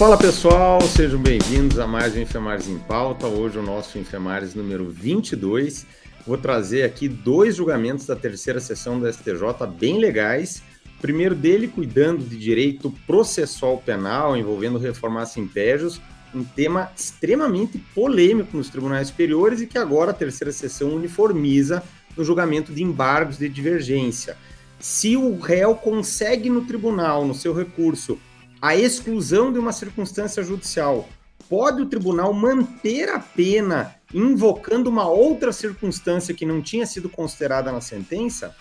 Fala pessoal, sejam bem-vindos a mais um Enfermagens em Pauta. Hoje o nosso Enfermagens número 22. Vou trazer aqui dois julgamentos da terceira sessão do STJ bem legais. O primeiro dele cuidando de direito processual penal, envolvendo reformatio impégios, um tema extremamente polêmico nos tribunais superiores e que agora a terceira sessão uniformiza no julgamento de embargos de divergência. Se o réu consegue no tribunal, no seu recurso, a exclusão de uma circunstância judicial, pode o tribunal manter a pena invocando uma outra circunstância que não tinha sido considerada na sentença?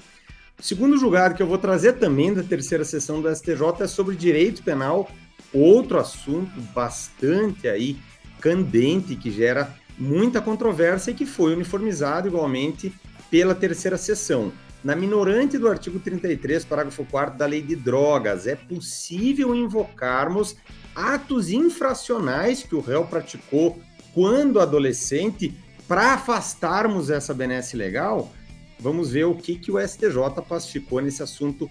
O segundo julgado que eu vou trazer também da terceira sessão do STJ é sobre direito penal, outro assunto bastante aí candente, que gera muita controvérsia e que foi uniformizado igualmente pela terceira sessão. Na minorante do artigo 33, parágrafo 4º da Lei de Drogas, é possível invocarmos atos infracionais que o réu praticou quando adolescente para afastarmos essa benesse legal? Vamos ver o que o STJ pacificou nesse assunto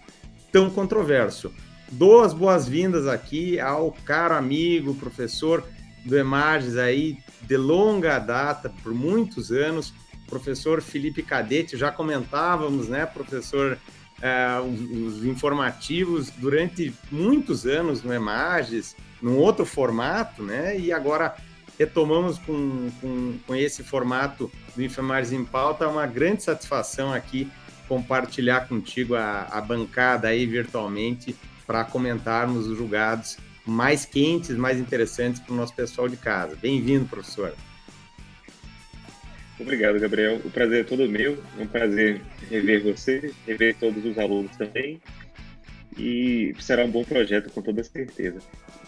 tão controverso. Dou as boas-vindas aqui ao caro amigo, professor do EMAGES aí, de longa data, por muitos anos, professor Felipe Cadete. Já comentávamos, né, professor, os informativos durante muitos anos no EMAGES, num outro formato, né, e agora retomamos com esse formato do Enfermagens em Pauta. É uma grande satisfação aqui compartilhar contigo a bancada aí virtualmente para comentarmos os julgados mais quentes, mais interessantes para o nosso pessoal de casa. Bem-vindo, professor. Obrigado, Gabriel. O prazer é todo meu. É um prazer rever você, rever todos os alunos também. E será um bom projeto, com toda certeza.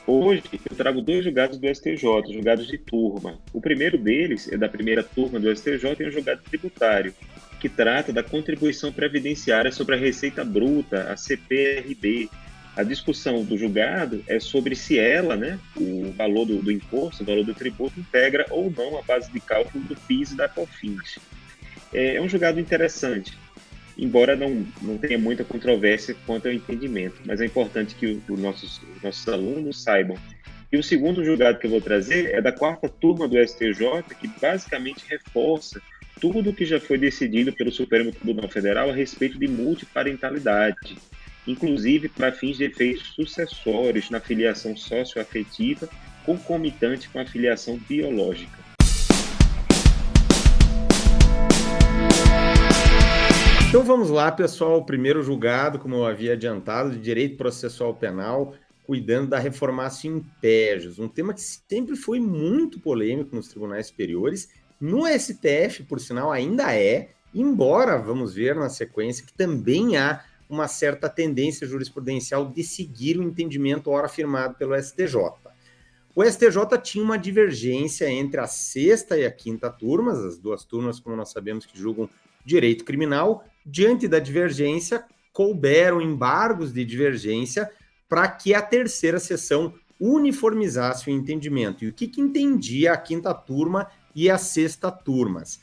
Hoje eu trago dois julgados do STJ, julgados de turma. O primeiro deles é da primeira turma do STJ e é um julgado tributário, que trata da contribuição previdenciária sobre a receita bruta, a CPRB. A discussão do julgado é sobre se ela, né, o valor do imposto, o valor do tributo, integra ou não a base de cálculo do PIS e da COFINS. É um julgado interessante, embora não tenha muita controvérsia quanto ao entendimento, mas é importante que os nossos alunos saibam. E o segundo julgado que eu vou trazer é da quarta turma do STJ, que basicamente reforça tudo o que já foi decidido pelo Supremo Tribunal Federal a respeito de multiparentalidade, inclusive para fins de efeitos sucessórios na filiação socioafetiva, concomitante com a filiação biológica. Então vamos lá, pessoal. O primeiro julgado, como eu havia adiantado, de direito processual penal, cuidando da reformatio impégios, um tema que sempre foi muito polêmico nos tribunais superiores. No STF, por sinal, ainda é, embora vamos ver na sequência que também há uma certa tendência jurisprudencial de seguir o entendimento ora afirmado pelo STJ. O STJ tinha uma divergência entre a sexta e a quinta turmas, as duas turmas, como nós sabemos, que julgam direito criminal. Diante da divergência, couberam embargos de divergência para que a terceira sessão uniformizasse o entendimento. E o que entendia a quinta turma e a sexta turmas?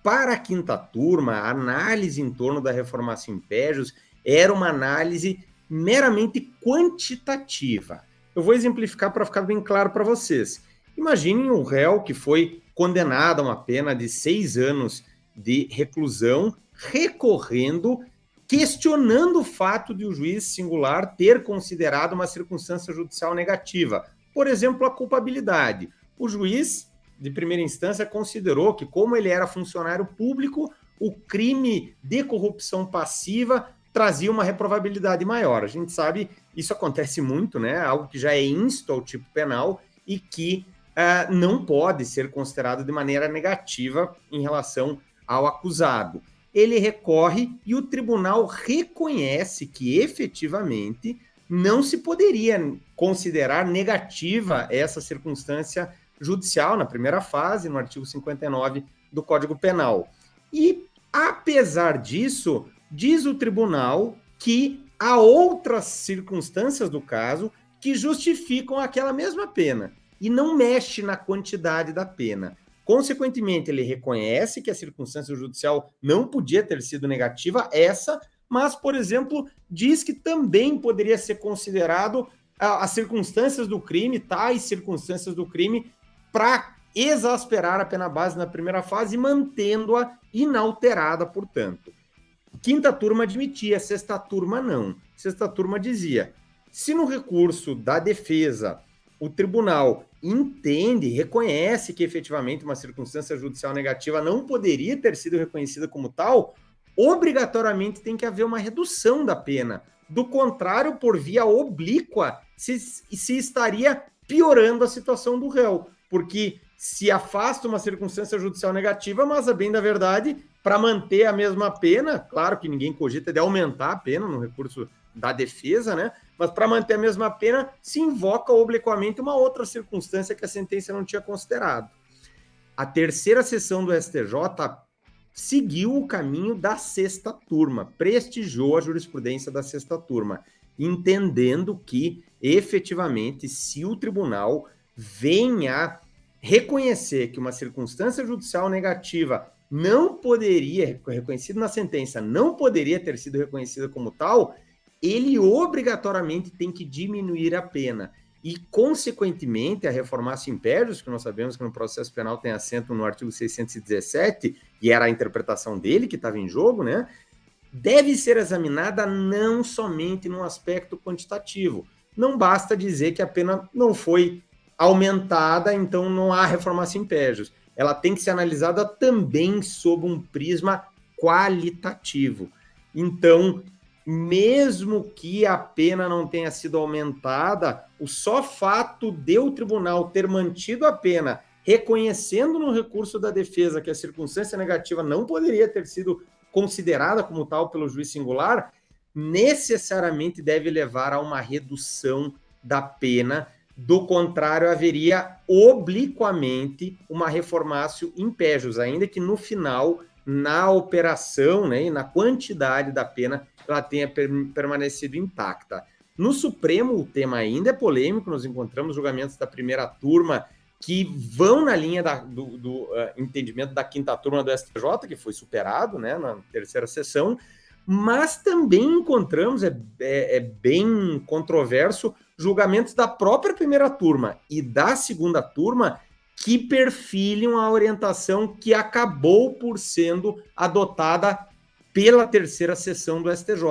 Para a quinta turma, a análise em torno da reformatio impégios era uma análise meramente quantitativa. Eu vou exemplificar para ficar bem claro para vocês. Imaginem um réu que foi condenado a uma pena de 6 anos de reclusão, recorrendo, questionando o fato de o juiz singular ter considerado uma circunstância judicial negativa. Por exemplo, a culpabilidade. O juiz, de primeira instância, considerou que, como ele era funcionário público, o crime de corrupção passiva trazia uma reprovabilidade maior. A gente sabe, isso acontece muito, né? Algo que já é insto ao tipo penal e que não pode ser considerado de maneira negativa em relação ao acusado. Ele recorre e o tribunal reconhece que, efetivamente, não se poderia considerar negativa essa circunstância judicial na primeira fase, no artigo 59 do Código Penal. E, apesar disso, diz o tribunal que há outras circunstâncias do caso que justificam aquela mesma pena e não mexe na quantidade da pena. Consequentemente, ele reconhece que a circunstância judicial não podia ter sido negativa, mas, por exemplo, diz que também poderia ser considerado as circunstâncias do crime, tais circunstâncias do crime, para exasperar a pena base na primeira fase, mantendo-a inalterada, portanto. Quinta turma admitia, sexta turma não. Sexta turma dizia, se no recurso da defesa o tribunal entende, reconhece que efetivamente uma circunstância judicial negativa não poderia ter sido reconhecida como tal, obrigatoriamente tem que haver uma redução da pena. Do contrário, por via oblíqua, se estaria piorando a situação do réu, porque se afasta uma circunstância judicial negativa, mas a bem da verdade, para manter a mesma pena, claro que ninguém cogita de aumentar a pena no recurso da defesa, né? Mas para manter a mesma pena, se invoca obliquamente uma outra circunstância que a sentença não tinha considerado. A terceira sessão do STJ seguiu o caminho da sexta turma, prestigiou a jurisprudência da sexta turma, entendendo que, efetivamente, se o tribunal venha reconhecer que uma circunstância judicial negativa não poderia, reconhecida na sentença, não poderia ter sido reconhecida como tal, ele obrigatoriamente tem que diminuir a pena. E, consequentemente, a reformácio impérios, que nós sabemos que no processo penal tem assento no artigo 617, e era a interpretação dele que estava em jogo, né? Deve ser examinada não somente no aspecto quantitativo. Não basta dizer que a pena não foi aumentada, então não há reformácio impérios. Ela tem que ser analisada também sob um prisma qualitativo. Então, mesmo que a pena não tenha sido aumentada, o só fato de o tribunal ter mantido a pena, reconhecendo no recurso da defesa que a circunstância negativa não poderia ter sido considerada como tal pelo juiz singular, necessariamente deve levar a uma redução da pena. Do contrário, haveria obliquamente uma reformácio impégios, ainda que no final, na operação, né, e na quantidade da pena, ela tenha permanecido intacta. No Supremo, o tema ainda é polêmico, nós encontramos julgamentos da primeira turma que vão na linha do entendimento da quinta turma do STJ, que foi superado, né, na terceira sessão, mas também encontramos, é bem controverso, julgamentos da própria primeira turma e da segunda turma que perfilham a orientação que acabou por sendo adotada pela terceira sessão do STJ.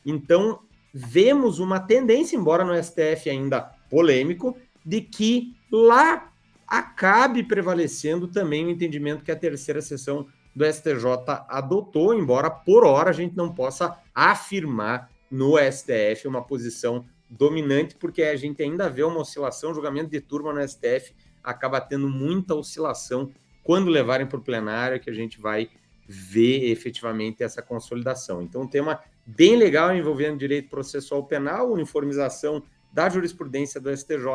Então, vemos uma tendência, embora no STF ainda polêmico, de que lá acabe prevalecendo também o entendimento que a terceira sessão do STJ adotou, embora por hora a gente não possa afirmar no STF uma posição dominante, porque a gente ainda vê uma oscilação, julgamento de turma no STF acaba tendo muita oscilação quando levarem para o plenário, que a gente vai ver efetivamente essa consolidação. Então, um tema bem legal envolvendo direito processual penal, uniformização da jurisprudência do STJ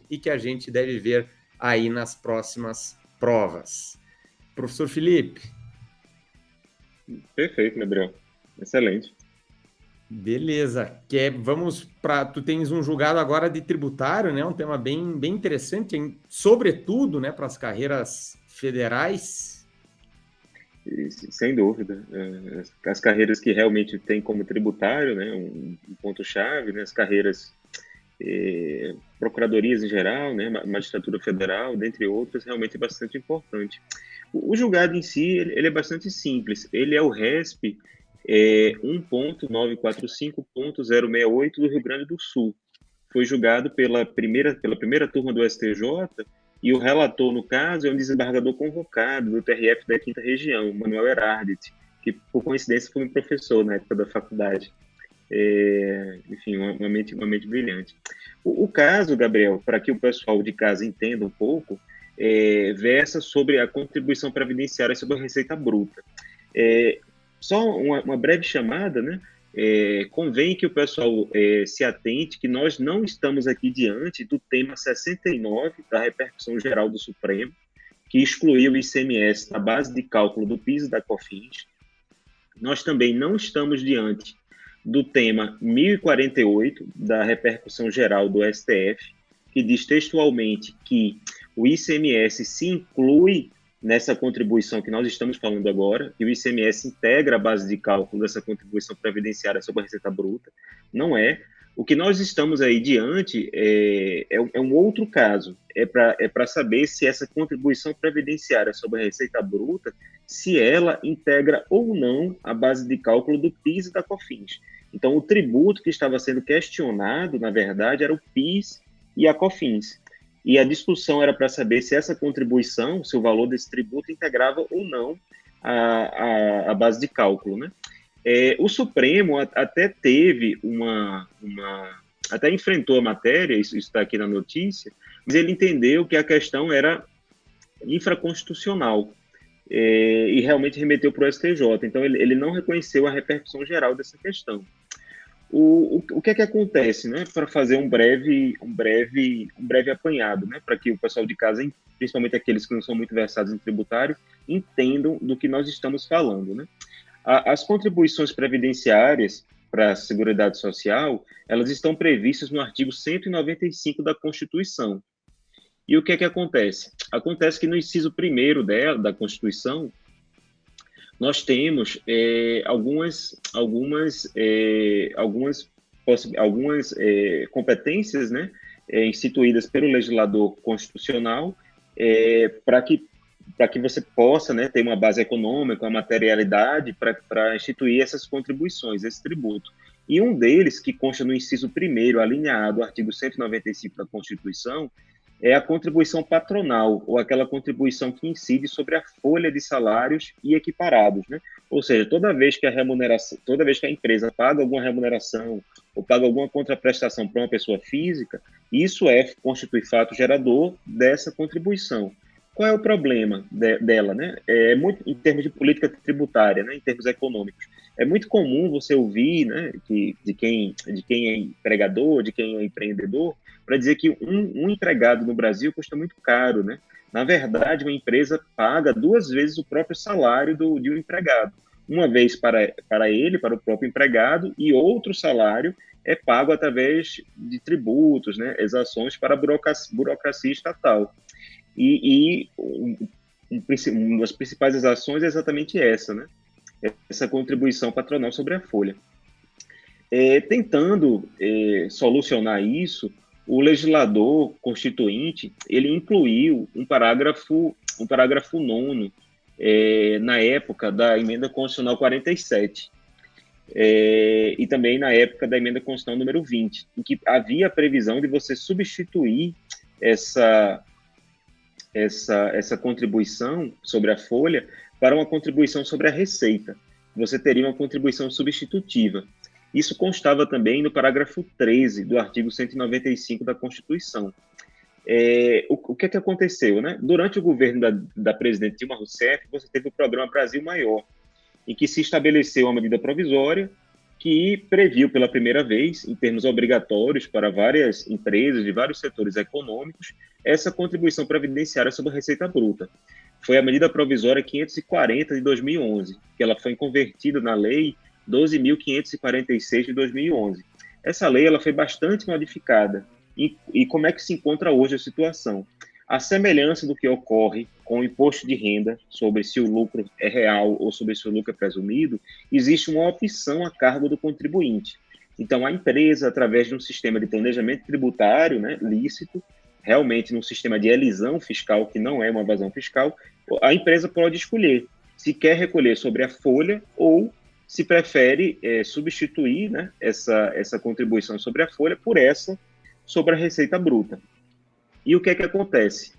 e que a gente deve ver aí nas próximas provas. Professor Felipe. Perfeito, Gabriel. Excelente. Beleza. Vamos para... Tu tens um julgado agora de tributário, né? Um tema bem interessante, sobretudo, né, para as carreiras federais. Sem dúvida. As carreiras que realmente têm como tributário, né, um ponto-chave, né, as carreiras procuradorias em geral, né, magistratura federal, dentre outras, realmente é bastante importante. O julgado em si, ele é bastante simples. Ele é o RESP 1.945.068 do Rio Grande do Sul. Foi julgado pela primeira turma do STJ, e o relator, no caso, é um desembargador convocado do TRF da 5ª Região, Manuel Herardet, que, por coincidência, foi um professor na época da faculdade. Enfim, uma mente brilhante. O caso, Gabriel, para que o pessoal de casa entenda um pouco, versa sobre a contribuição previdenciária sobre a receita bruta. Só uma breve chamada, né? Convém que o pessoal se atente que nós não estamos aqui diante do tema 69 da repercussão geral do Supremo, que excluiu o ICMS da base de cálculo do PIS e da COFINS. Nós também não estamos diante do tema 1048 da repercussão geral do STF, que diz textualmente que o ICMS se inclui nessa contribuição que nós estamos falando agora, que o ICMS integra a base de cálculo dessa contribuição previdenciária sobre a receita bruta. Não é. O que nós estamos aí diante é um outro caso, é para saber se essa contribuição previdenciária sobre a receita bruta, se ela integra ou não a base de cálculo do PIS e da COFINS. Então, o tributo que estava sendo questionado, na verdade, era o PIS e a COFINS. E a discussão era para saber se essa contribuição, se o valor desse tributo integrava ou não a base de cálculo, né? O Supremo até teve até enfrentou a matéria, isso está aqui na notícia, mas ele entendeu que a questão era infraconstitucional e realmente remeteu para o STJ. Então, ele não reconheceu a repercussão geral dessa questão. O que é que acontece, né? Para fazer um breve apanhado, né? Para que o pessoal de casa, principalmente aqueles que não são muito versados em tributário, entendam do que nós estamos falando, né? As contribuições previdenciárias para a Seguridade Social, elas estão previstas no artigo 195 da Constituição. E o que é que acontece? Acontece que no inciso 1º da Constituição, nós temos algumas competências, né, instituídas pelo legislador constitucional para que você possa, né, ter uma base econômica, uma materialidade para instituir essas contribuições, esse tributo. E um deles, que consta no inciso 1º, alinhado ao artigo 195 da Constituição, é a contribuição patronal, ou aquela contribuição que incide sobre a folha de salários e equiparados, né? Ou seja, toda vez que a empresa paga alguma remuneração ou paga alguma contraprestação para uma pessoa física, isso constitui fato gerador dessa contribuição. Qual é o problema dela, né? Muito em termos de política tributária, né? Em termos econômicos. É muito comum você ouvir, né, de quem é empregador, de quem é empreendedor, para dizer que um empregado no Brasil custa muito caro, né? Na verdade, uma empresa paga 2 vezes o próprio salário de um empregado. Uma vez para ele, para o próprio empregado, e outro salário é pago através de tributos, né, exações para a burocracia estatal. E uma das principais exações é exatamente essa, né? Essa contribuição patronal sobre a folha. Tentando solucionar isso, o legislador constituinte, ele incluiu um parágrafo 9º, na época da Emenda Constitucional 47, e também na época da Emenda Constitucional número 20, em que havia a previsão de você substituir essa contribuição sobre a folha para uma contribuição sobre a receita. Você teria uma contribuição substitutiva. Isso constava também no parágrafo 13 do artigo 195 da Constituição. O que é que aconteceu, né? Durante o governo da presidente Dilma Rousseff, você teve o programa Brasil Maior, em que se estabeleceu uma medida provisória que previu pela primeira vez, em termos obrigatórios para várias empresas de vários setores econômicos, essa contribuição previdenciária sobre a receita bruta. Foi a medida provisória 540 de 2011, que ela foi convertida na lei 12.546 de 2011. Essa lei ela foi bastante modificada. E como é que se encontra hoje a situação? A semelhança do que ocorre com o imposto de renda, sobre se o lucro é real ou sobre se o lucro é presumido, existe uma opção a cargo do contribuinte. Então, a empresa, através de um sistema de planejamento tributário, né, lícito, realmente num sistema de elisão fiscal, que não é uma evasão fiscal, a empresa pode escolher se quer recolher sobre a folha ou se prefere substituir, né, essa contribuição sobre a folha por essa sobre a receita bruta. E o que é que acontece?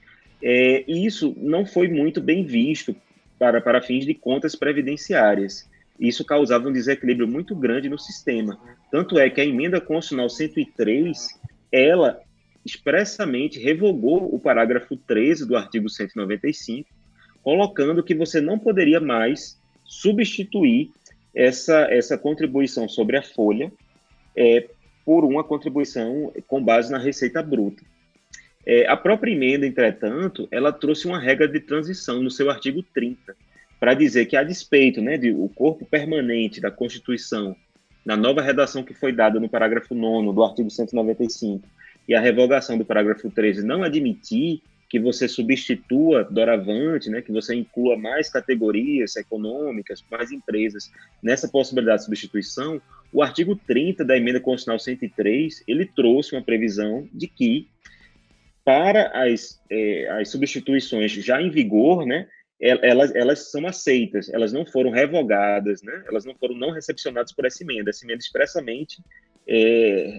Isso não foi muito bem visto para fins de contas previdenciárias. Isso causava um desequilíbrio muito grande no sistema. Tanto é que a Emenda Constitucional 103, ela expressamente revogou o parágrafo 13 do artigo 195, colocando que você não poderia mais substituir essa contribuição sobre a folha por uma contribuição com base na receita bruta. A própria emenda, entretanto, ela trouxe uma regra de transição no seu artigo 30, para dizer que, a despeito, né, de o corpo permanente da Constituição, na nova redação que foi dada no parágrafo 9º do artigo 195, e a revogação do parágrafo 13 não admitir que você substitua doravante, né, que você inclua mais categorias econômicas, mais empresas nessa possibilidade de substituição, O artigo 30 da Emenda Constitucional 103, ele trouxe uma previsão de que, para as substituições já em vigor, né, elas são aceitas, elas não foram revogadas, né, elas não foram não recepcionadas por essa emenda expressamente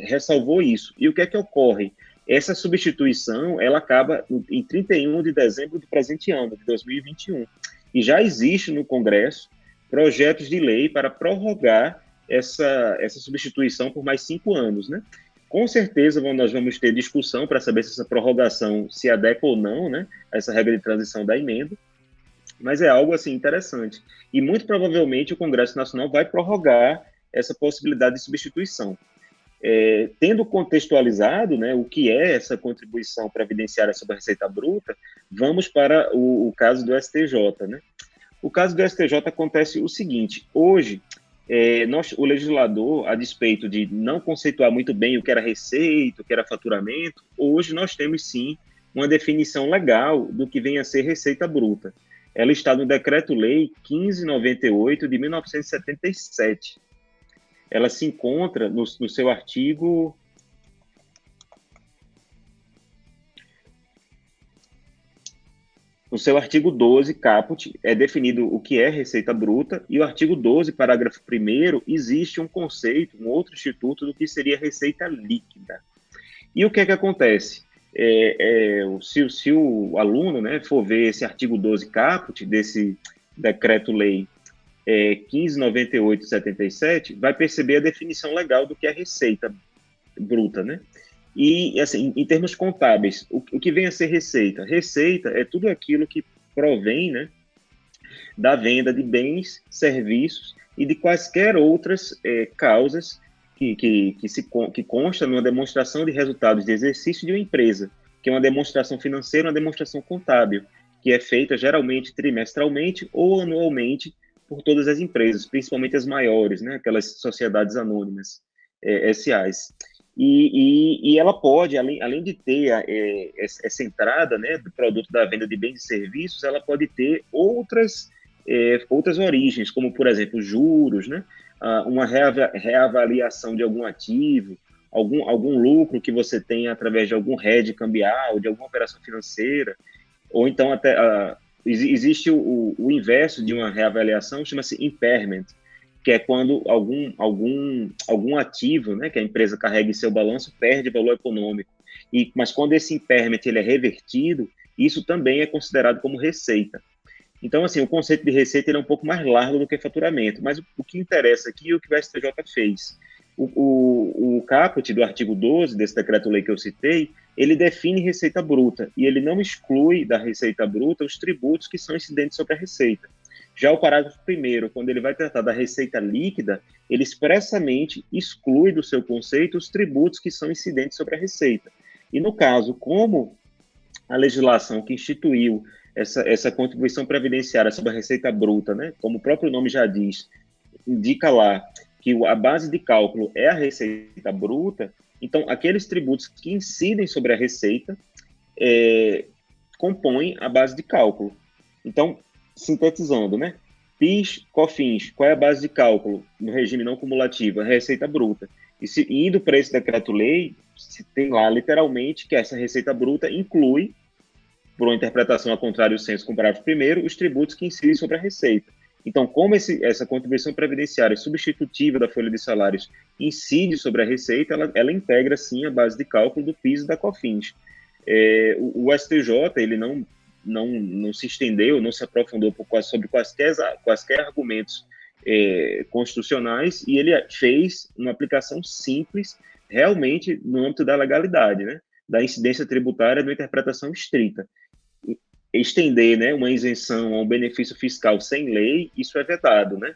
ressalvou isso. E o que é que ocorre? Essa substituição, ela acaba em 31 de dezembro do presente ano, de 2021. E já existe no Congresso projetos de lei para prorrogar essa substituição por mais 5 anos, né? Com certeza nós vamos ter discussão para saber se essa prorrogação se adequa ou não, né, a essa regra de transição da emenda, mas é algo assim interessante. E muito provavelmente o Congresso Nacional vai prorrogar essa possibilidade de substituição. Tendo contextualizado, né, o que é essa contribuição previdenciária sobre a receita bruta, vamos para o caso do STJ, né? O caso do STJ acontece o seguinte: hoje, o legislador, a despeito de não conceituar muito bem o que era receita, o que era faturamento, hoje nós temos sim uma definição legal do que vem a ser receita bruta. Ela está no Decreto-Lei 1598 de 1977. Ela se encontra no seu artigo... No seu artigo 12, caput, é definido o que é receita bruta, e o artigo 12, parágrafo 1º, existe um conceito, um outro instituto do que seria receita líquida. E o que é que acontece? Se o aluno, né, for ver esse artigo 12, caput, desse Decreto-Lei 1598/77, vai perceber a definição legal do que é receita bruta, né? E, assim, em termos contábeis, o que vem a ser receita? Receita é tudo aquilo que provém, né, da venda de bens, serviços e de quaisquer outras causas que consta numa demonstração de resultados de exercício de uma empresa, que é uma demonstração financeira, uma demonstração contábil, que é feita geralmente trimestralmente ou anualmente por todas as empresas, principalmente as maiores, né, aquelas sociedades anônimas, SAs. E ela pode, além de ter essa entrada, né, do produto da venda de bens e serviços, ela pode ter outras origens, como, por exemplo, juros, né, uma reavaliação de algum ativo, algum lucro que você tem através de algum hedge cambial, de alguma operação financeira, ou então até existe o inverso de uma reavaliação, chama-se impairment, que é quando algum ativo, né, que a empresa carrega em seu balanço perde valor econômico. Mas quando esse impairment ele é revertido, isso também é considerado como receita. Então, assim, o conceito de receita ele é um pouco mais largo do que faturamento, mas o que interessa aqui é o que o STJ fez. O caput do artigo 12 desse decreto-lei que eu citei, ele define receita bruta, e ele não exclui da receita bruta os tributos que são incidentes sobre a receita. Já o parágrafo 1º, quando ele vai tratar da receita líquida, ele expressamente exclui do seu conceito os tributos que são incidentes sobre a receita. E no caso, como a legislação que instituiu essa contribuição previdenciária sobre a receita bruta, né, como o próprio nome já diz, indica lá que a base de cálculo é a receita bruta, então aqueles tributos que incidem sobre a receita compõem a base de cálculo. Então, sintetizando, né? PIS, COFINS, qual é a base de cálculo no regime não cumulativo? A receita bruta. E indo para esse decreto-lei, se tem lá literalmente que essa receita bruta inclui, por uma interpretação a contrário do senso com o parágrafo 1º, os tributos que incidem sobre a receita. Então, como essa contribuição previdenciária substitutiva da folha de salários incide sobre a receita, ela integra, sim, a base de cálculo do PIS e da COFINS. O STJ, ele não se estendeu, não se aprofundou sobre quaisquer argumentos constitucionais, e ele fez uma aplicação simples, realmente no âmbito da legalidade, né, da incidência tributária de uma interpretação estrita. Estender, né, uma isenção a um benefício fiscal sem lei, isso é vedado, né?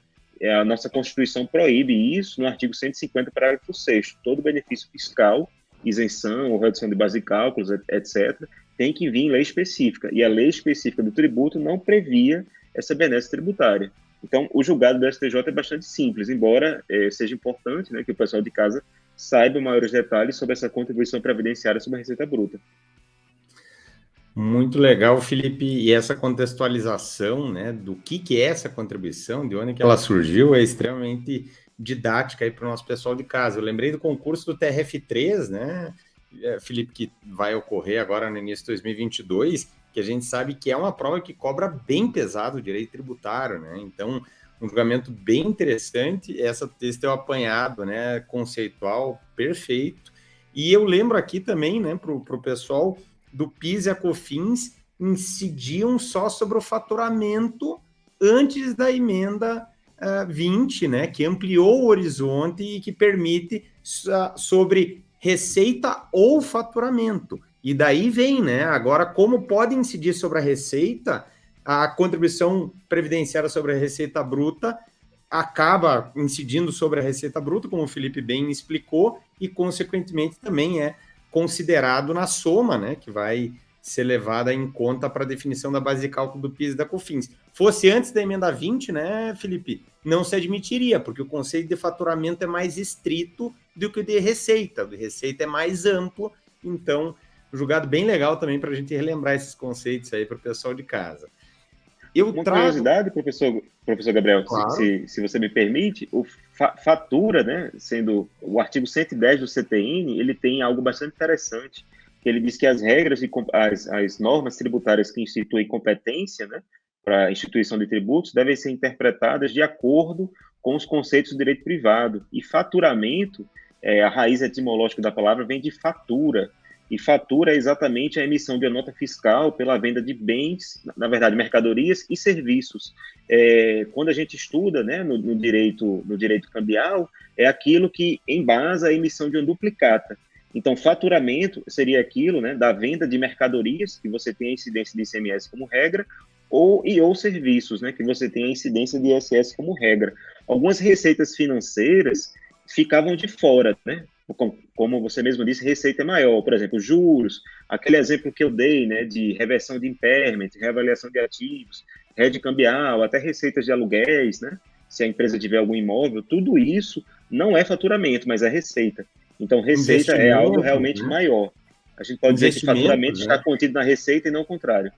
A nossa Constituição proíbe isso no artigo 150, parágrafo 6º. Todo benefício fiscal, isenção ou redução de base de cálculos, etc., tem que vir em lei específica. E a lei específica do tributo não previa essa benesse tributária. Então, o julgado do STJ é bastante simples, embora seja importante, né, que o pessoal de casa saiba maiores detalhes sobre essa contribuição previdenciária sobre a receita bruta. Muito legal, Felipe. E essa contextualização, né, do que é essa contribuição, de onde que ela surgiu, é extremamente didática aí para o nosso pessoal de casa. Eu lembrei do concurso do TRF3, né, Felipe, que vai ocorrer agora no início de 2022, que a gente sabe que é uma prova que cobra bem pesado o direito tributário, né? Então, um julgamento bem interessante, esse teu apanhado, né, conceitual, perfeito. E eu lembro aqui também, né, para o pessoal do PIS e a COFINS incidiam só sobre o faturamento antes da emenda 20, né, que ampliou o horizonte e que permite sobre receita ou faturamento. E daí vem, né, agora como pode incidir sobre a receita, a contribuição previdenciária sobre a receita bruta acaba incidindo sobre a receita bruta, como o Felipe bem explicou, e consequentemente também é considerado na soma, né, que vai ser levada em conta para a definição da base de cálculo do PIS e da COFINS. Fosse antes da emenda 20, né, Felipe, não se admitiria, porque o conceito de faturamento é mais estrito do que o de receita. O de receita é mais amplo, então, julgado bem legal também para a gente relembrar esses conceitos aí para o pessoal de casa. Uma curiosidade, professor Gabriel, claro. se você me permite, o fatura, né, sendo o artigo 110 do CTN, ele tem algo bastante interessante, que ele diz que as regras e as normas tributárias que instituem competência, né, para a instituição de tributos devem ser interpretadas de acordo com os conceitos do direito privado. E faturamento, a raiz etimológica da palavra vem de fatura, e fatura é exatamente a emissão de uma nota fiscal pela venda de bens, na verdade, mercadorias e serviços. Quando a gente estuda, né, no direito cambial, é aquilo que embasa a emissão de uma duplicata. Então, faturamento seria aquilo, né, da venda de mercadorias, que você tem a incidência de ICMS como regra, ou serviços, né, que você tem a incidência de ISS como regra. Algumas receitas financeiras ficavam de fora, né? Como você mesmo disse, receita é maior, por exemplo, juros, aquele exemplo que eu dei, né, de reversão de impairment, reavaliação de ativos, rede cambial, até receitas de aluguéis, né, se a empresa tiver algum imóvel, tudo isso não é faturamento, mas é receita. Então, receita é algo realmente maior. A gente pode dizer que faturamento está contido na receita e não o contrário.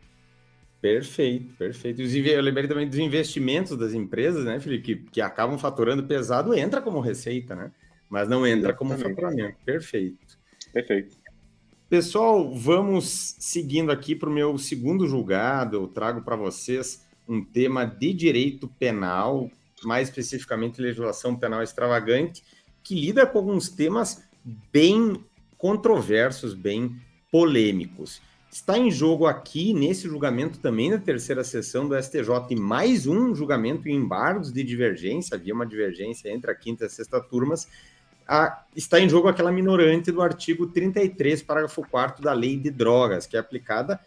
Perfeito, perfeito. Eu lembrei também dos investimentos das empresas, né, Felipe, que acabam faturando pesado, entra como receita, né? Mas não entra como faturamento. Perfeito. Perfeito. Pessoal, vamos seguindo aqui para o meu segundo julgado. Eu trago para vocês um tema de direito penal, mais especificamente legislação penal extravagante, que lida com alguns temas bem controversos, bem polêmicos. Está em jogo aqui, nesse julgamento também na terceira sessão do STJ, mais um julgamento em embargos de divergência, havia uma divergência entre a quinta e a sexta turmas, está em jogo aquela minorante do artigo 33, parágrafo 4º da Lei de Drogas, que é aplicada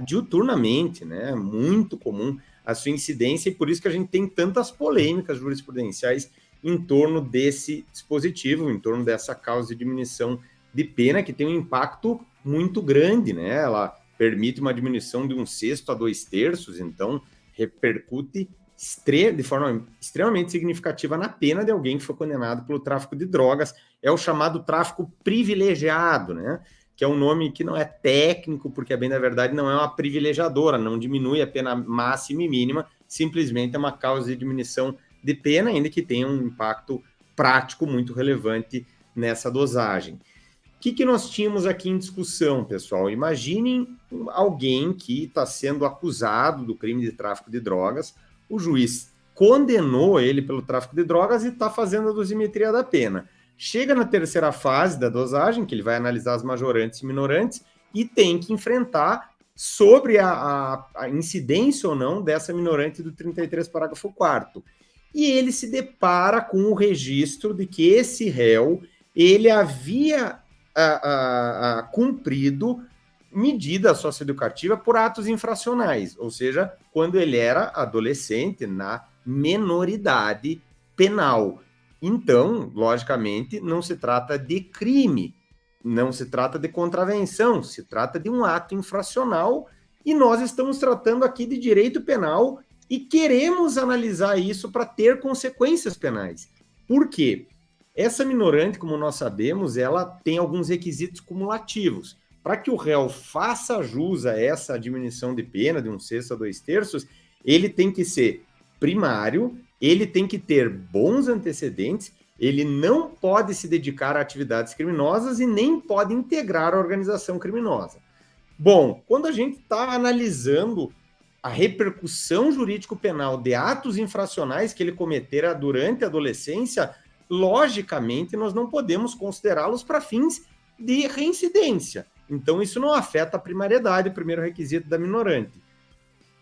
diuturnamente, né? Muito comum a sua incidência, e por isso que a gente tem tantas polêmicas jurisprudenciais em torno desse dispositivo, em torno dessa causa de diminuição de pena, que tem um impacto muito grande, né? Ela permite uma diminuição de 1/6 a 2/3, então repercute de forma extremamente significativa na pena de alguém que foi condenado pelo tráfico de drogas. É o chamado tráfico privilegiado, né? Que é um nome que não é técnico, porque, bem na verdade, não é uma privilegiadora, não diminui a pena máxima e mínima, simplesmente é uma causa de diminuição de pena, ainda que tenha um impacto prático muito relevante nessa dosagem. O que nós tínhamos aqui em discussão, pessoal? Imaginem alguém que está sendo acusado do crime de tráfico de drogas, o juiz condenou ele pelo tráfico de drogas e está fazendo a dosimetria da pena. Chega na terceira fase da dosagem, que ele vai analisar as majorantes e minorantes, e tem que enfrentar sobre a incidência ou não dessa minorante do 33, parágrafo 4º. E ele se depara com o registro de que esse réu, ele havia cumprido medida socioeducativa por atos infracionais, ou seja, quando ele era adolescente, na menoridade penal. Então, logicamente, não se trata de crime, não se trata de contravenção, se trata de um ato infracional, e nós estamos tratando aqui de direito penal e queremos analisar isso para ter consequências penais. Por quê? Essa minorante, como nós sabemos, ela tem alguns requisitos cumulativos. Para que o réu faça jus a essa diminuição de pena de 1/6 a 2/3, ele tem que ser primário, ele tem que ter bons antecedentes, ele não pode se dedicar a atividades criminosas e nem pode integrar a organização criminosa. Bom, quando a gente está analisando a repercussão jurídico-penal de atos infracionais que ele cometera durante a adolescência, logicamente nós não podemos considerá-los para fins de reincidência. Então isso não afeta a primariedade, o primeiro requisito da minorante.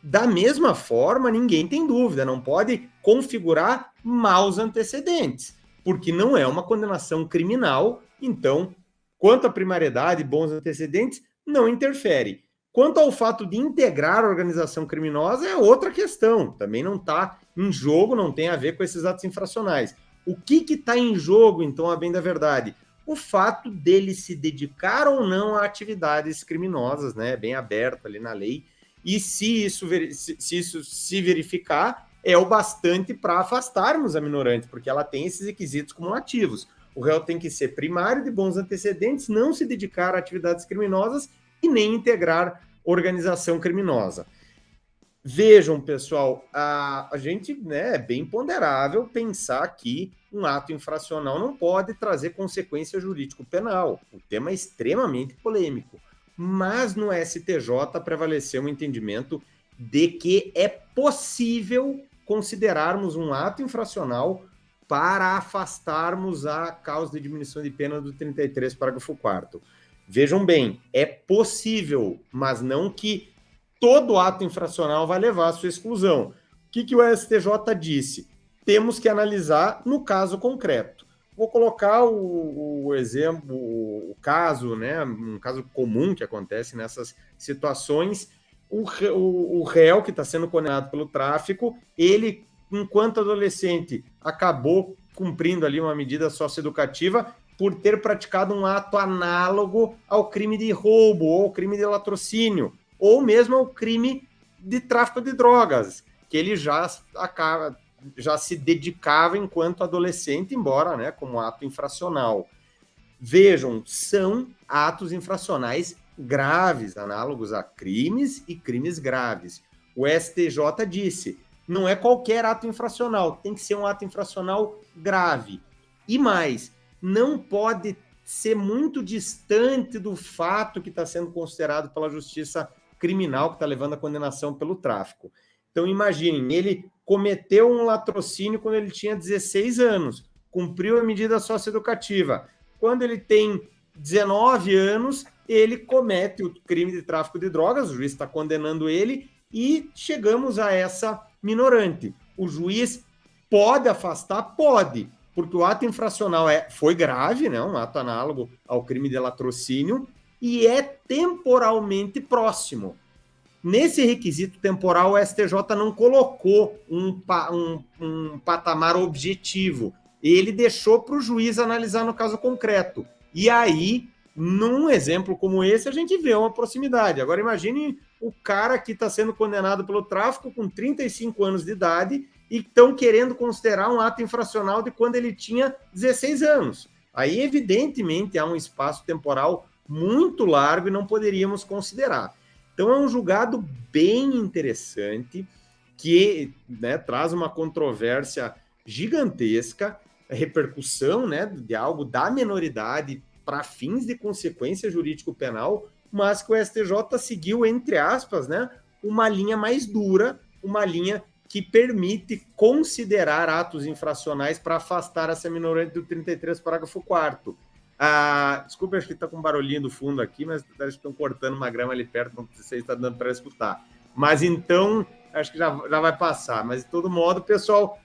Da mesma forma, ninguém tem dúvida, não pode configurar maus antecedentes, porque não é uma condenação criminal, então, quanto à primariedade e bons antecedentes, não interfere. Quanto ao fato de integrar a organização criminosa, é outra questão. Também não está em jogo, não tem a ver com esses atos infracionais. O que está em jogo, então, a bem da verdade? O fato dele se dedicar ou não a atividades criminosas, né? Bem aberto ali na lei. E se isso se verificar, é o bastante para afastarmos a minorante, porque ela tem esses requisitos cumulativos. O réu tem que ser primário de bons antecedentes, não se dedicar a atividades criminosas e nem integrar organização criminosa. Vejam, pessoal, a gente, né, é bem ponderável pensar que um ato infracional não pode trazer consequência jurídico-penal. O tema é extremamente polêmico, mas no STJ prevaleceu um entendimento de que é possível considerarmos um ato infracional para afastarmos a causa de diminuição de pena do 33, parágrafo 4º. Vejam bem, é possível, mas não que todo ato infracional vai levar à sua exclusão. O que o STJ disse? Temos que analisar no caso concreto. Vou colocar o exemplo, o caso, né, um caso comum que acontece nessas situações. O réu que está sendo condenado pelo tráfico, ele, enquanto adolescente, acabou cumprindo ali uma medida socioeducativa por ter praticado um ato análogo ao crime de roubo, ou ao crime de latrocínio, ou mesmo ao crime de tráfico de drogas, que ele já se dedicava enquanto adolescente, embora, né, como ato infracional. Vejam, são atos infracionais graves, análogos a crimes e crimes graves. O STJ disse, não é qualquer ato infracional, tem que ser um ato infracional grave. E mais, não pode ser muito distante do fato que está sendo considerado pela justiça criminal, que está levando a condenação pelo tráfico. Então, imaginem, ele cometeu um latrocínio quando ele tinha 16 anos, cumpriu a medida socioeducativa. Quando ele tem 19 anos, ele comete o crime de tráfico de drogas, o juiz está condenando ele, e chegamos a essa minorante. O juiz pode afastar? Pode, porque o ato infracional foi grave, né, um ato análogo ao crime de latrocínio, e é temporalmente próximo. Nesse requisito temporal, o STJ não colocou um patamar objetivo. Ele deixou para o juiz analisar no caso concreto. E aí, num exemplo como esse, a gente vê uma proximidade. Agora, imagine o cara que está sendo condenado pelo tráfico com 35 anos de idade e estão querendo considerar um ato infracional de quando ele tinha 16 anos. Aí, evidentemente, há um espaço temporal muito largo e não poderíamos considerar. Então, é um julgado bem interessante que, né, traz uma controvérsia gigantesca, a repercussão, né, de algo da minoridade para fins de consequência jurídico-penal, mas que o STJ seguiu, entre aspas, né, uma linha mais dura, uma linha que permite considerar atos infracionais para afastar essa minorante do 33, parágrafo 4º. Desculpa, acho que está com um barulhinho do fundo aqui, mas acho que estão cortando uma grama ali perto, não sei se está dando para escutar. Mas então, acho que já vai passar. Mas, de todo modo, pessoal,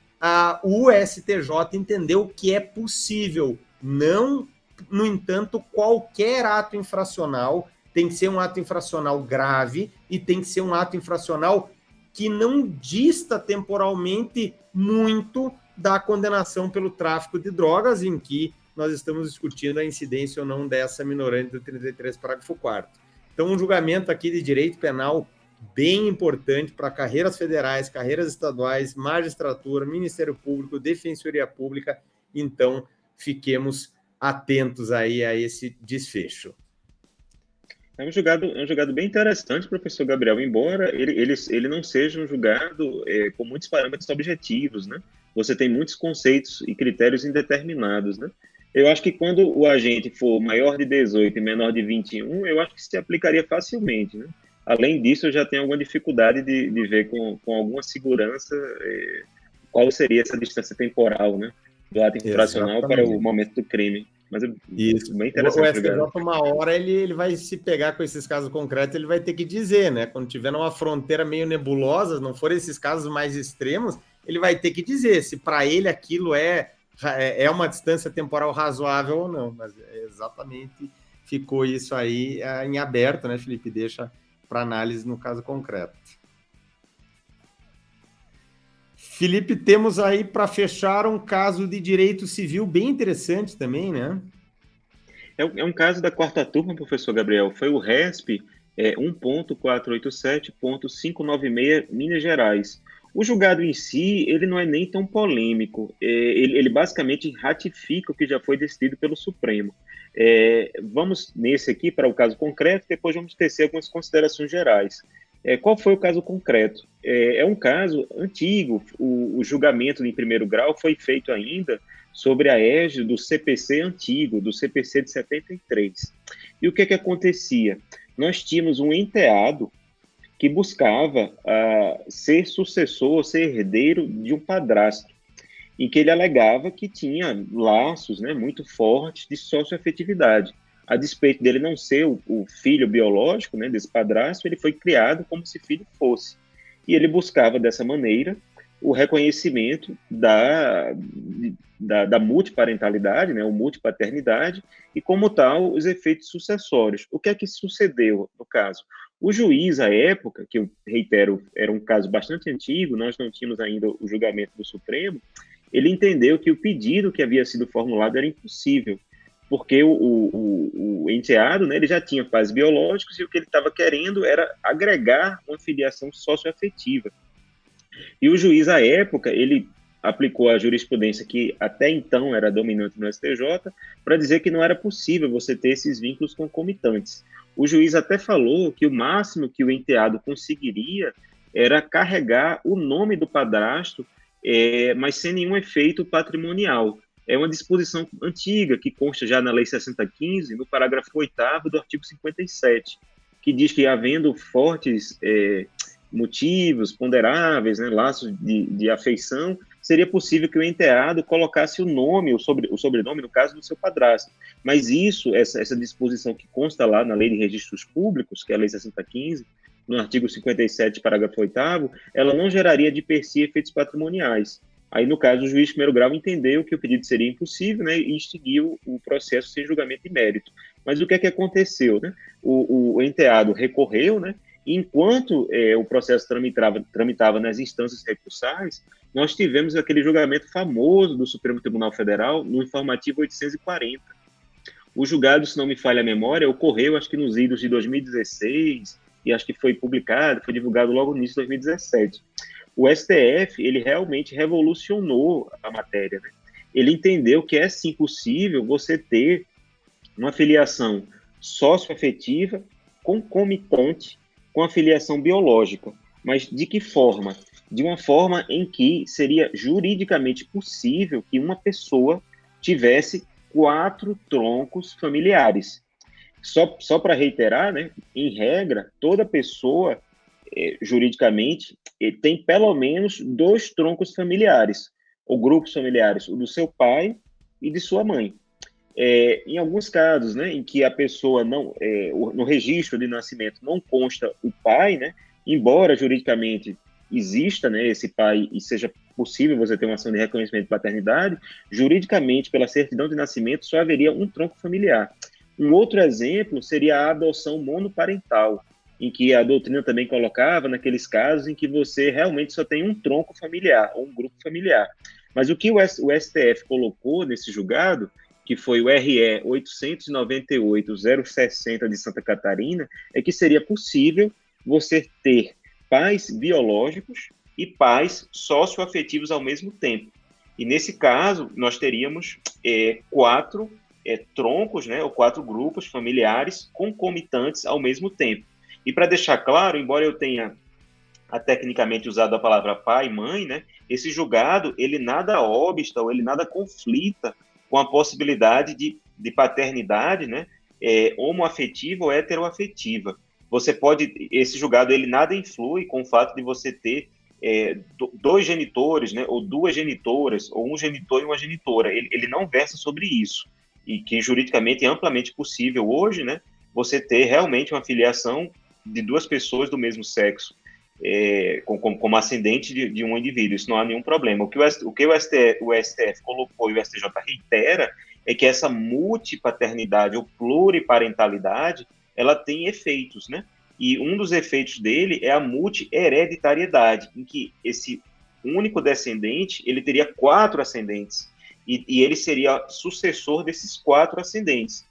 o STJ entendeu que é possível. Não, no entanto, qualquer ato infracional tem que ser um ato infracional grave e tem que ser um ato infracional que não dista temporalmente muito da condenação pelo tráfico de drogas, em que nós estamos discutindo a incidência ou não dessa minorante do 33, parágrafo 4º. Então, um julgamento aqui de direito penal bem importante para carreiras federais, carreiras estaduais, magistratura, Ministério Público, Defensoria Pública. Então, fiquemos atentos aí a esse desfecho. É um julgado bem interessante, professor Gabriel, embora ele não seja um julgado com muitos parâmetros objetivos, né? você tem muitos conceitos e critérios indeterminados, né? Eu acho que quando o agente for maior de 18 e menor de 21, eu acho que se aplicaria facilmente, né? Além disso, eu já tenho alguma dificuldade de ver com alguma segurança qual seria essa distância temporal, né? Do ato infracional para o Exatamente. momento do crime. Mas é Isso. bem O interessante, STJ, obrigado. uma hora, ele vai se pegar com esses casos concretos, ele vai ter que dizer, né? Quando tiver numa fronteira meio nebulosa, não for esses casos mais extremos, ele vai ter que dizer se para ele aquilo é uma distância temporal razoável ou não. Mas exatamente ficou isso aí em aberto, né, Felipe? Deixa para análise no caso concreto. Felipe, temos aí para fechar um caso de direito civil bem interessante também, né? É um caso da quarta turma, professor Gabriel. Foi o RESP 1.487.596, Minas Gerais. O julgado em si, ele não é nem tão polêmico. Ele basicamente ratifica o que já foi decidido pelo Supremo. Vamos nesse aqui para o caso concreto, depois vamos tecer algumas considerações gerais. Qual foi o caso concreto? É um caso antigo. O julgamento em primeiro grau foi feito ainda sobre a égide do CPC antigo, do CPC de 73. E o que acontecia? Nós tínhamos um enteado que buscava ser sucessor, ser herdeiro de um padrasto, em que ele alegava que tinha laços, né, muito fortes de socioafetividade. A despeito dele não ser o filho biológico, né, desse padrasto, ele foi criado como se filho fosse. E ele buscava, dessa maneira, o reconhecimento da multiparentalidade, né, ou multipaternidade, e, como tal, os efeitos sucessórios. O que é que sucedeu no caso? O juiz, à época, que eu reitero, era um caso bastante antigo, nós não tínhamos ainda o julgamento do Supremo, ele entendeu que o pedido que havia sido formulado era impossível, porque o enteado, né, ele já tinha pais biológicos e o que ele estava querendo era agregar uma filiação socioafetiva. E o juiz, à época, ele aplicou a jurisprudência que até então era dominante no STJ para dizer que não era possível você ter esses vínculos concomitantes. O juiz até falou que o máximo que o enteado conseguiria era carregar o nome do padrasto, mas sem nenhum efeito patrimonial. É uma disposição antiga que consta já na Lei 6015, no parágrafo 8º do artigo 57, que diz que, havendo fortes motivos ponderáveis, né, laços de afeição, seria possível que o enteado colocasse o nome, o sobrenome, no caso do seu padrasto. Mas isso, essa disposição que consta lá na Lei de Registros Públicos, que é a Lei 6015, no artigo 57, parágrafo 8º, ela não geraria de per si efeitos patrimoniais. Aí, no caso, o juiz de primeiro grau entendeu que o pedido seria impossível, né, e extinguiu o processo sem julgamento de mérito. Mas o que aconteceu? Né? O enteado recorreu, né, e enquanto o processo tramitava nas instâncias recursais, nós tivemos aquele julgamento famoso do Supremo Tribunal Federal no informativo 840. O julgado, se não me falha a memória, ocorreu, acho que nos idos de 2016, e acho que foi publicado, foi divulgado logo no início de 2017. O STF, ele realmente revolucionou a matéria, né? Ele entendeu que é sim possível você ter uma filiação socioafetiva concomitante com a filiação biológica. Mas de que forma? De uma forma em que seria juridicamente possível que uma pessoa tivesse 4 troncos familiares. Só para reiterar, né, em regra, toda pessoa, juridicamente, tem pelo menos 2 troncos familiares, ou grupos familiares, o do seu pai e de sua mãe. Em alguns casos, né, em que a pessoa não, no registro de nascimento não consta o pai, né, embora juridicamente exista, né, esse pai e seja possível você ter uma ação de reconhecimento de paternidade, juridicamente, pela certidão de nascimento, só haveria um tronco familiar. Um outro exemplo seria a adoção monoparental, em que a doutrina também colocava naqueles casos em que você realmente só tem um tronco familiar, ou um grupo familiar. Mas o que o STF colocou nesse julgado, que foi o RE 898-060 de Santa Catarina, é que seria possível você ter pais biológicos e pais socioafetivos ao mesmo tempo. E nesse caso, nós teríamos 4 troncos, né, ou 4 grupos familiares concomitantes ao mesmo tempo. E para deixar claro, embora eu tenha tecnicamente usado a palavra pai e mãe, né? Esse julgado, ele nada obsta, ou ele nada conflita com a possibilidade de paternidade, né? Homoafetiva ou heteroafetiva. Você pode, esse julgado, ele nada influi com o fato de você ter dois genitores, né? Ou duas genitoras, ou um genitor e uma genitora. Ele não versa sobre isso. E que juridicamente é amplamente possível hoje, né? Você ter realmente uma filiação de duas pessoas do mesmo sexo, como ascendente de um indivíduo. Isso não há nenhum problema. O que o STF colocou e o STJ reitera é que essa multipaternidade ou pluriparentalidade, ela tem efeitos, né? E um dos efeitos dele é a multi-hereditariedade, em que esse único descendente, ele teria 4 ascendentes, e ele seria sucessor desses 4 ascendentes.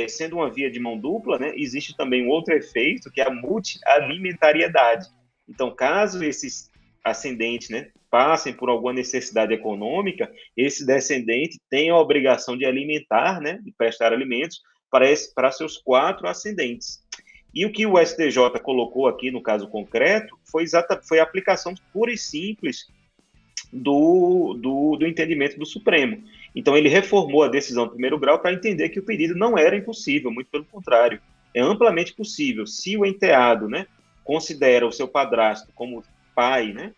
Sendo uma via de mão dupla, né, existe também um outro efeito, que é a multi-alimentariedade. Então, caso esses ascendentes, né, passem por alguma necessidade econômica, esse descendente tem a obrigação de alimentar, né, de prestar alimentos para seus 4 ascendentes. E o que o STJ colocou aqui no caso concreto foi a aplicação pura e simples do entendimento do Supremo. Então, ele reformou a decisão do primeiro grau para entender que o pedido não era impossível, muito pelo contrário, é amplamente possível. Se o enteado, né, considera o seu padrasto como pai, né,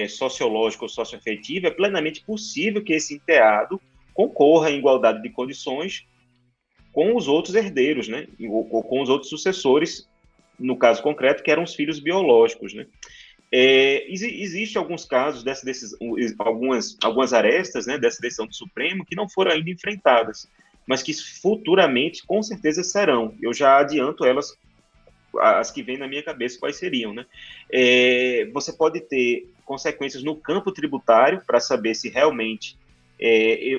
sociológico ou socioafetivo, é plenamente possível que esse enteado concorra em igualdade de condições com os outros herdeiros, né, ou com os outros sucessores, no caso concreto, que eram os filhos biológicos, né. Existem alguns casos algumas arestas, né, dessa decisão do Supremo que não foram ainda enfrentadas, mas que futuramente, com certeza, serão. Eu já adianto elas, as que vêm na minha cabeça, quais seriam, né? Você pode ter consequências no campo tributário para saber se realmente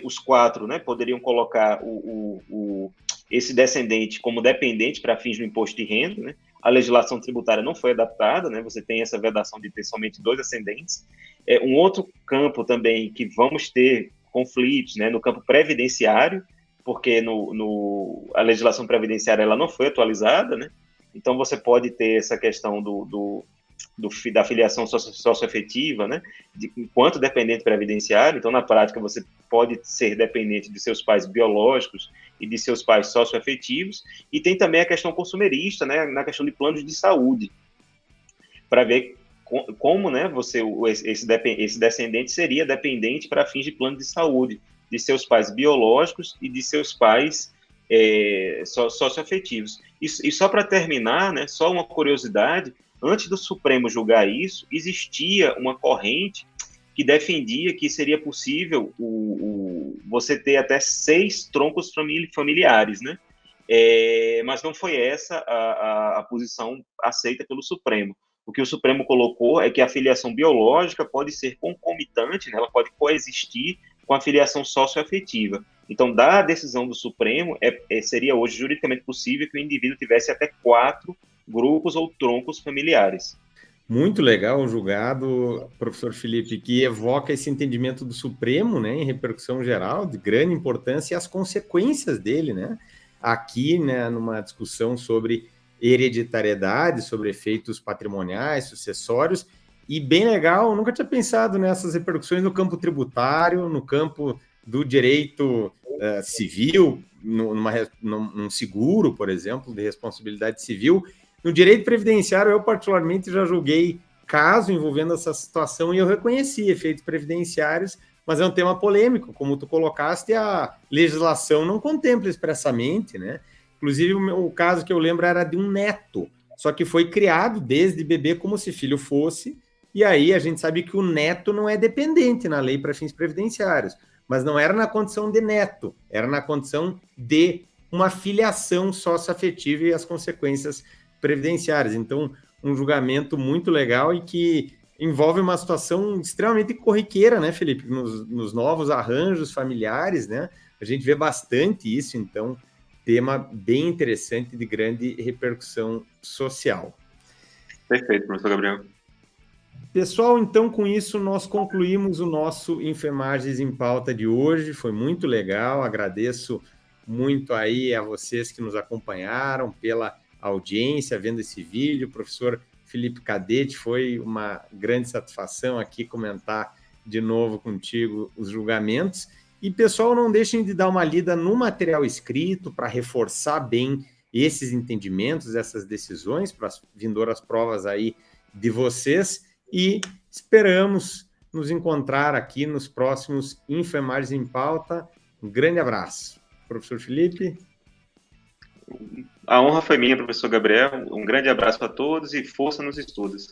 os 4, né, poderiam colocar esse descendente como dependente para fins do imposto de renda, né? A legislação tributária não foi adaptada, né? Você tem essa vedação de ter somente 2 ascendentes. Um outro campo também que vamos ter conflitos, né, no campo previdenciário, porque a legislação previdenciária ela não foi atualizada, né? Então você pode ter essa questão da filiação socioafetiva, né, enquanto dependente previdenciário. Então, na prática, você pode ser dependente de seus pais biológicos e de seus pais socioafetivos, e tem também a questão consumerista, né, na questão de planos de saúde, para ver como, né, esse descendente seria dependente para fins de plano de saúde de seus pais biológicos e de seus pais socioafetivos. E só para terminar, né, só uma curiosidade: antes do Supremo julgar isso, existia uma corrente que defendia que seria possível você ter até 6 troncos familiares, né? Mas não foi essa a posição aceita pelo Supremo. O que o Supremo colocou é que a filiação biológica pode ser concomitante, né? Ela pode coexistir com a filiação socioafetiva. Então, da decisão do Supremo, seria hoje juridicamente possível que o indivíduo tivesse até 4 grupos ou troncos familiares. Muito legal o julgado, professor Felipe, que evoca esse entendimento do Supremo, né, em repercussão geral, de grande importância, e as consequências dele, né, aqui, né, numa discussão sobre hereditariedade, sobre efeitos patrimoniais, sucessórios, e bem legal, nunca tinha pensado nessas repercussões no campo tributário, do direito civil, num seguro, por exemplo, de responsabilidade civil. No direito previdenciário, eu particularmente já julguei caso envolvendo essa situação e eu reconheci efeitos previdenciários, mas é um tema polêmico, como tu colocaste, a legislação não contempla expressamente, né? Inclusive, o caso que eu lembro era de um neto, só que foi criado desde bebê como se filho fosse, e aí a gente sabe que o neto não é dependente na lei para fins previdenciários, mas não era na condição de neto, era na condição de uma filiação socioafetiva e as consequências previdenciárias. Então, um julgamento muito legal e que envolve uma situação extremamente corriqueira, né, Felipe? Nos novos arranjos familiares, né? A gente vê bastante isso, então, tema bem interessante de grande repercussão social. Perfeito, professor Gabriel. Pessoal, então, com isso, nós concluímos o nosso Enfermagens em Pauta de hoje. Foi muito legal, agradeço muito aí a vocês que nos acompanharam pela audiência, vendo esse vídeo, professor Felipe Cadete, foi uma grande satisfação aqui comentar de novo contigo os julgamentos. E, pessoal, não deixem de dar uma lida no material escrito para reforçar bem esses entendimentos, essas decisões para as vindouras provas aí de vocês. E esperamos nos encontrar aqui nos próximos InfoEmargens em Pauta. Um grande abraço. Professor Felipe. A honra foi minha, professor Gabriel. Um grande abraço a todos e força nos estudos.